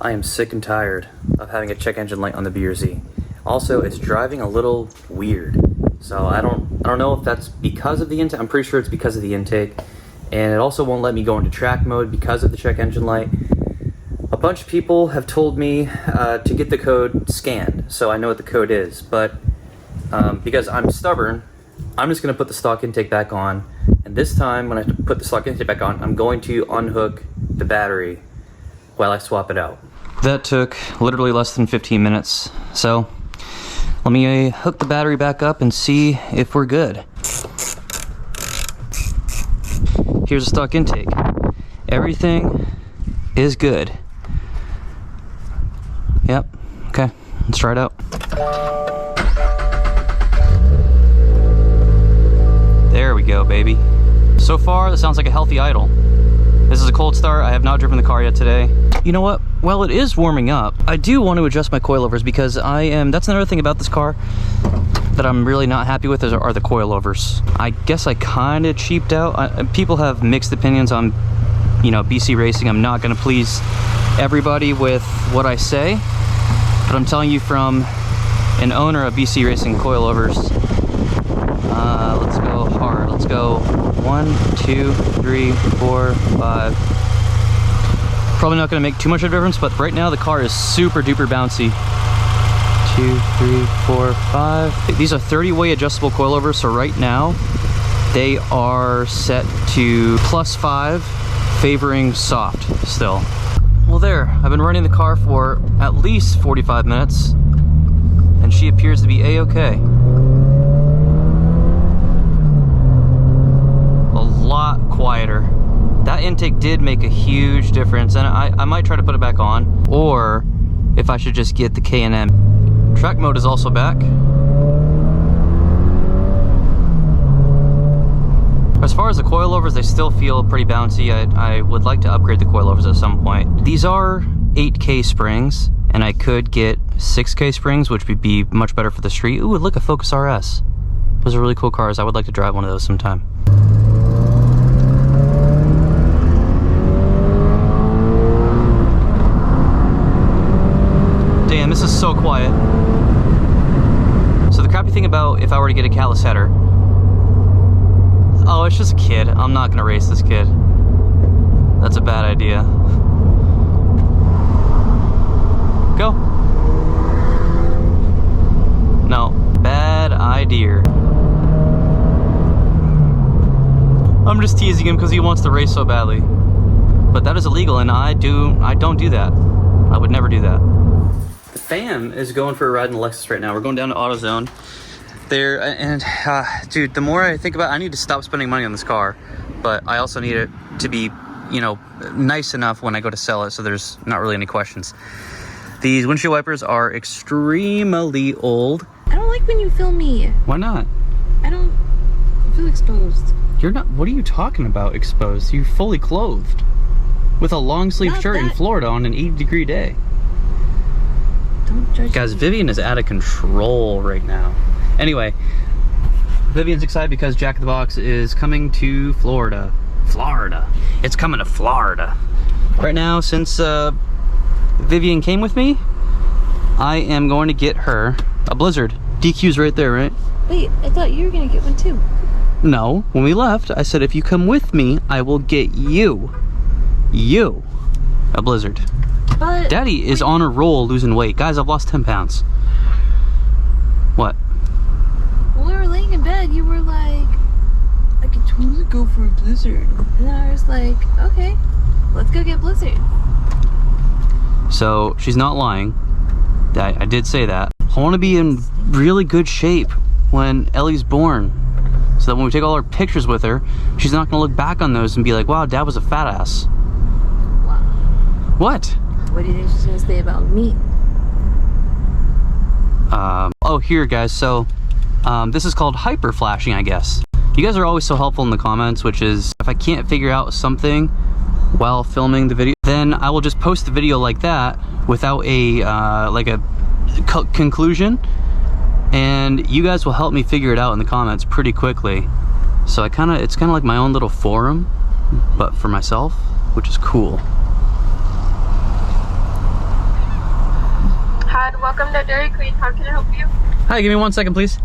I am sick and tired of having a check engine light on the BRZ. Also, it's driving a little weird. So I don't know if that's because of the intake. I'm pretty sure it's because of the intake. And it also won't let me go into track mode because of the check engine light. A bunch of people have told me to get the code scanned, so I know what the code is. But because I'm stubborn, I'm just going to put the stock intake back on. And this time, when I put the stock intake back on, I'm going to unhook the battery while I swap it out. That took literally less than 15 minutes. So let me hook the battery back up and see if we're good. Here's the stock intake. Everything is good. Yep, okay, let's try it out. There we go, baby. So far, this sounds like a healthy idle. This is a cold start. I have not driven the car yet today. You know what? While it is warming up, I do want to adjust my coilovers because that's another thing about this car that I'm really not happy with are the coilovers. I guess I kind of cheaped out. People have mixed opinions on, you know, BC racing. I'm not going to please everybody with what I say, but I'm telling you from an owner of BC Racing coilovers. Let's go hard. Let's go 1, 2, 3, 4, 5. Probably not going to make too much of a difference, but right now the car is super duper bouncy. 2, 3, 4, 5. These are 30-way adjustable coilovers, so right now they are set to +5, favoring soft still. Well, there, I've been running the car for at least 45 minutes, and she appears to be a-okay. A lot quieter. That intake did make a huge difference, and I might try to put it back on, or if I should just get the K&M. Track mode is also back. As far as the coilovers, they still feel pretty bouncy. I would like to upgrade the coilovers at some point. These are 8K springs, and I could get 6K springs, which would be much better for the street. Ooh, look, a Focus RS. Those are really cool cars. I would like to drive one of those sometime. Damn, this is so quiet. So the crappy thing about if I were to get a Callus header, oh, it's just a kid. I'm not gonna race this kid. That's a bad idea. Go. No, bad idea. I'm just teasing him because he wants to race so badly. But that is illegal, and I don't do that. I would never do that. The fam is going for a ride in the Lexus right now. We're going down to AutoZone. There, and dude, the more I think about it, I need to stop spending money on this car, but I also need it to be, you know, nice enough when I go to sell it, so there's not really any questions. These windshield wipers are extremely old. I don't like when you film me. Why not? I don't feel exposed. You're not. What are you talking about, exposed? You're fully clothed with a long sleeve shirt in Florida on an 80-degree day. Don't judge Guys, me. Vivian is out of control right now. Anyway, Vivian's excited because Jack in the Box is coming to Florida. It's coming to Florida. Right now, since Vivian came with me, I am going to get her a Blizzard. DQ's right there, right? Wait, I thought you were gonna get one too. No, when we left, I said if you come with me, I will get you a Blizzard. But Daddy is on a roll losing weight. Guys, I've lost 10 pounds. What? when we were laying in bed, you were like, I could totally go for a Blizzard. And I was like, okay, let's go get Blizzard. So she's not lying. I did say that. I want to be in really good shape when Ellie's born, so that when we take all our pictures with her, she's not going to look back on those and be like, wow, Dad was a fat ass. Wow. What? What do you think she's going to say about me? Oh, here, guys. So this is called hyper flashing, I guess. You guys are always so helpful in the comments, which is if I can't figure out something while filming the video, then I will just post the video like that without a like a conclusion, and you guys will help me figure it out in the comments pretty quickly. So it's kind of like my own little forum, but for myself, which is cool. God, welcome to Dairy Queen. How can I help you? Hi, give me 1 second, please.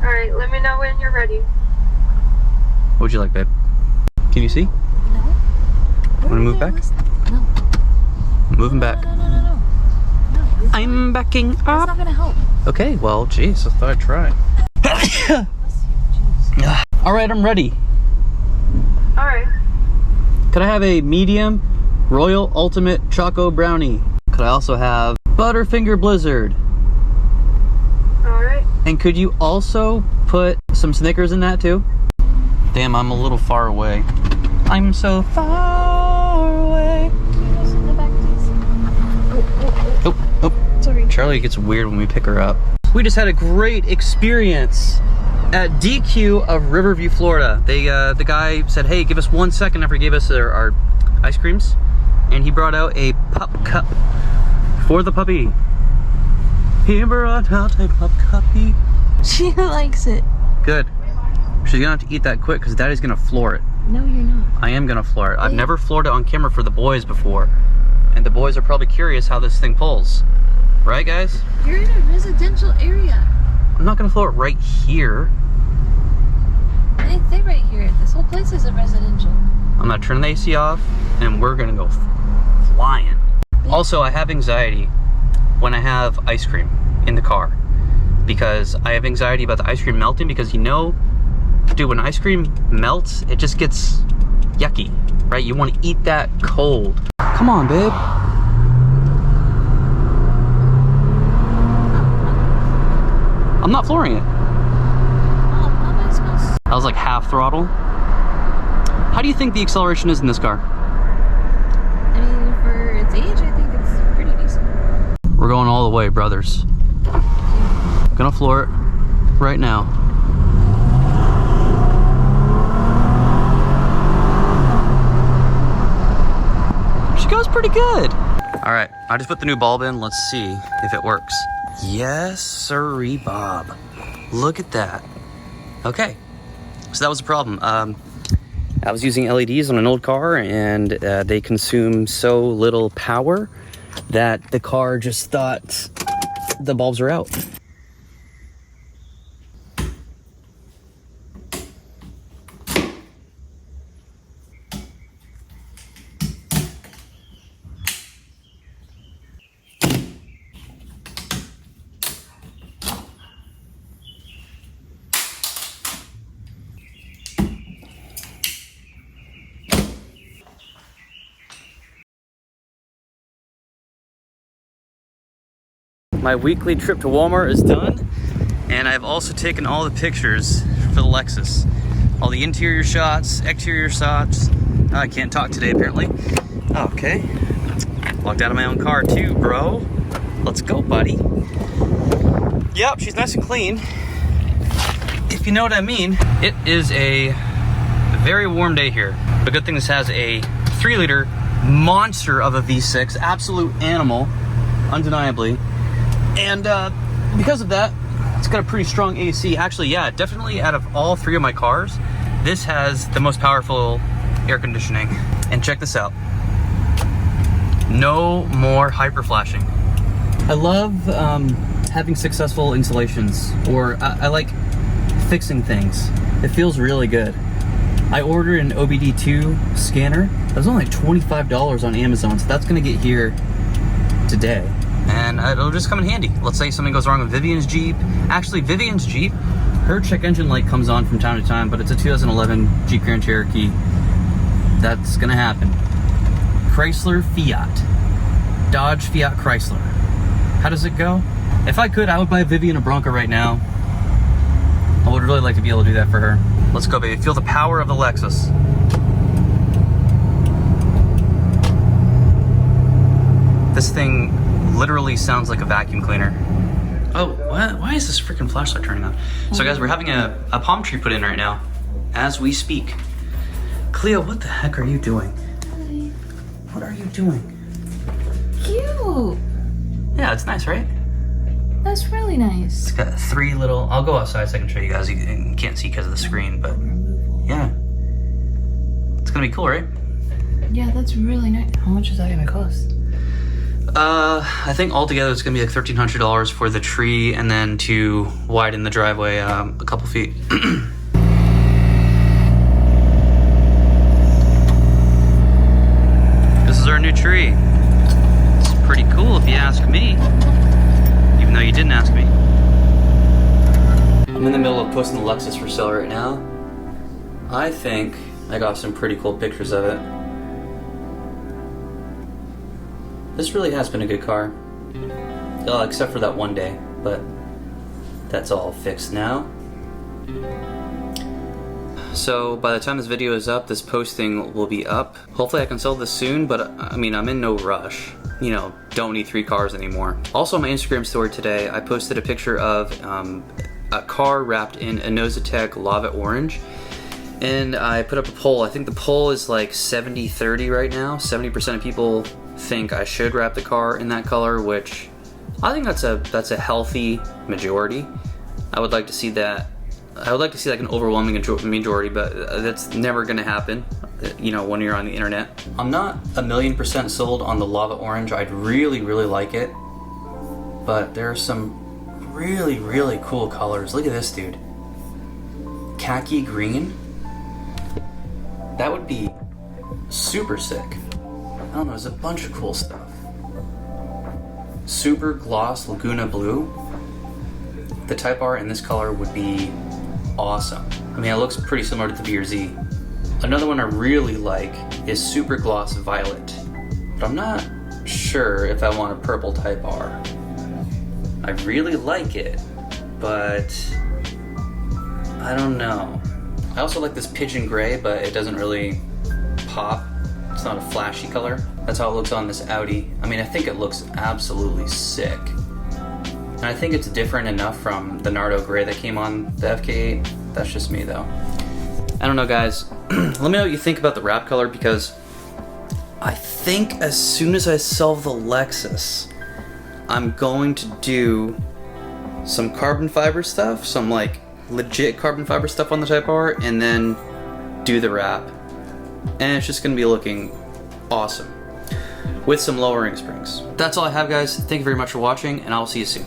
Alright, let me know when you're ready. What would you like, babe? Can you see? No. Want to move back? No. Moving back. No. I'm backing That's up. not gonna help. Okay, well, geez, I thought I'd try. All right, I'm ready. Alright. Could I have a medium Royal Ultimate Choco Brownie? Could I also have Butterfinger Blizzard? Alright. And could you also put some Snickers in that too? Damn, I'm a little far away. I'm so far away. Oh. Sorry. Charlie gets weird when we pick her up. We just had a great experience at DQ of Riverview, Florida. The guy said, hey, give us 1 second after he gave us our ice creams. And he brought out a pup cup for the puppy. He brought out a pup cuppy. She likes it. Good. She's gonna have to eat that quick because Daddy's gonna floor it. No, you're not. I am gonna floor it. I've never floored it on camera for the boys before. And the boys are probably curious how this thing pulls. Right, guys? You're in a residential area. I'm not gonna floor it right here. I didn't say right here. This whole place is a residential. I'm gonna turn the AC off and we're gonna go flying. Also, I have anxiety when I have ice cream in the car because I have anxiety about the ice cream melting because you know, dude, when ice cream melts, it just gets yucky, right? You want to eat that cold. Come on, babe. I'm not flooring it. Oh, how am I supposed to? I was like half throttle. How do you think the acceleration is in this car? I mean, for its age, I think it's pretty decent. We're going all the way, brothers. Gonna floor it right now. She goes pretty good. All right, I just put the new bulb in. Let's see if it works. Yes, sirree, Bob. Look at that. Okay, so that was the problem. I was using LEDs on an old car and they consume so little power that the car just thought the bulbs are out. My weekly trip to Walmart is done, and I've also taken all the pictures for the Lexus. All the interior shots, exterior shots. I can't talk today, apparently. Okay. Locked out of my own car too, bro. Let's go, buddy. Yep, she's nice and clean. If you know what I mean. It is a very warm day here. The good thing this has a 3-liter monster of a V6, absolute animal, undeniably. And because of that, it's got a pretty strong AC. Actually, yeah, definitely out of all 3 of my cars, this has the most powerful air conditioning. And check this out. No more hyper flashing. I love having successful installations, or I like fixing things. It feels really good. I ordered an OBD2 scanner. It was only like $25 on Amazon, so that's gonna get here today. And it'll just come in handy. Let's say something goes wrong with Vivian's Jeep. Actually, Vivian's Jeep, her check engine light comes on from time to time, but it's a 2011 Jeep Grand Cherokee. That's gonna happen. Chrysler Fiat. Dodge Fiat Chrysler. How does it go? If I could, I would buy Vivian a Bronco right now. I would really like to be able to do that for her. Let's go, baby. Feel the power of the Lexus. This thing literally sounds like a vacuum cleaner. Oh, what? Why is this freaking flashlight turning on? So guys, we're having a palm tree put in right now as we speak. Cleo, what the heck are you doing? Hi. What are you doing? Cute. Yeah, it's nice, right? That's really nice. It's got 3 little, I'll go outside so I can show you guys. You can't see because of the screen, but yeah. It's gonna be cool, right? Yeah, that's really nice. How much is that gonna cost? I think altogether it's gonna be like $1,300 for the tree and then to widen the driveway a couple feet. This is our new tree. It's pretty cool if you ask me, even though you didn't ask me. I'm in the middle of posting the Lexus for sale right now. I think I got some pretty cool pictures of it. This really has been a good car. Except for that one day, but that's all fixed now. So by the time this video is up, this posting will be up. Hopefully I can sell this soon, but I mean, I'm in no rush. You know, don't need 3 cars anymore. Also on my Instagram story today, I posted a picture of a car wrapped in a Nosatec Lava Orange. And I put up a poll. I think the poll is like 70-30 right now. 70% of people think I should wrap the car in that color, which I think that's a healthy majority. I would like to see that. I would like to see like an overwhelming majority, but that's never gonna happen, you know, when you're on the internet. I'm not 1,000,000% sold on the Lava Orange. I'd really like it, but there are some really cool colors. Look at this, dude. Khaki green. That would be super sick. I don't know, there's a bunch of cool stuff. Super gloss Laguna blue. The Type R in this color would be awesome. I mean, it looks pretty similar to the BRZ. Another one I really like is super gloss violet, but I'm not sure if I want a purple Type R. I really like it, but I don't know. I also like this pigeon gray, but it doesn't really pop. It's not a flashy color. That's how it looks on this Audi. I mean, I think it looks absolutely sick. And I think it's different enough from the Nardo gray that came on the FK8. That's just me though. I don't know, guys. Let me know what you think about the wrap color, because I think as soon as I sell the Lexus, I'm going to do some carbon fiber stuff, some like legit carbon fiber stuff on the Type R, and then do the wrap. And it's just gonna be looking awesome with some lowering springs. That's all I have, guys. Thank you very much for watching, and I'll see you soon.